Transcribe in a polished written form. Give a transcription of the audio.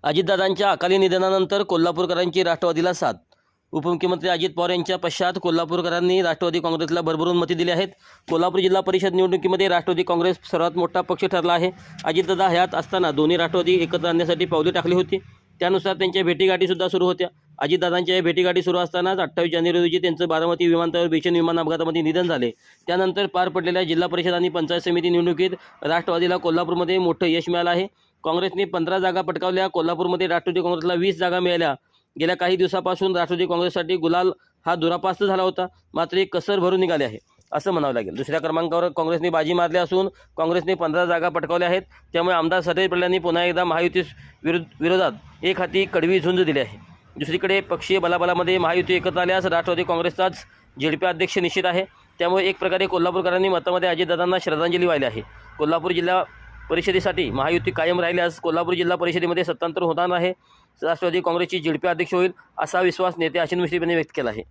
अजितदादांच्या अकाली निधनानंतर कोल्हापूरकरांची राष्ट्रवादीला साथ. उपमुख्यमंत्री अजित पवार यांच्या पश्चात कोल्हापूरकरांनी राष्ट्रवादी काँग्रेसला भरभरून मते दिली आहेत. कोल्हापूर जिल्हा परिषद निवडणुकीमध्ये राष्ट्रवादी काँग्रेस सर्वात मोठा पक्ष ठरला आहे. अजितदादा हयात असताना दोन्ही राष्ट्रवादी एकत्र आणण्यासाठी पावले टाकली होती. त्यानुसार त्यांच्या भेटीगाठीसुद्धा सुरू होत्या. अजितदादांच्या या भेटीगाठी सुरू असतानाच 28 जानेवारी रोजी त्यांचं बारामती विमानतळावर भीषण विमान अपघातामध्ये निधन झाले. त्यानंतर पार पडलेल्या जिल्हा परिषद आणि पंचायत समिती निवडणुकीत राष्ट्रवादीला कोल्हापूरमध्ये मोठं यश मिळालं आहे. काँग्रेसने 15 जागा पटकावल्या. कोल्हापूरमध्ये राष्ट्रवादी काँग्रेसला 20 जागा मिळाल्या. गेल्या काही दिवसापासून राष्ट्रवादी काँग्रेससाठी गुलाल हा दुरापास्त झाला होता, मात्र एक कसर भरून निघाले आहे असं म्हणावं लागेल. दुसऱ्या क्रमांकावर काँग्रेसने बाजी मारली असून काँग्रेसने 15 जागा पटकावल्या आहेत. त्यामुळे आमदार सतेज पडल्यांनी पुन्हा एकदा महायुती विरोधात एक हाती कडवी झुंज दिली आहे. दुसरीकडे पक्षीय बलाबलामध्ये महायुती एकत्र आल्यास राष्ट्रवादी काँग्रेसचाच जेडपी अध्यक्ष निश्चित आहे. त्यामुळे एक प्रकारे कोल्हापूरकरांनी मतामध्ये अजितदादांना श्रद्धांजली वाहिली आहे. कोल्हापूर जिल्हा परिषदेसाठी महायुती कायम राहिल्यास कोल्हापूर जिल्हा परिषदेमध्ये सत्तांतर होणार आहे. राष्ट्रवादी काँग्रेसची जेडपी अध्यक्ष होईल असा विश्वास नेते आशिष मिश्र यांनी व्यक्त केला आहे.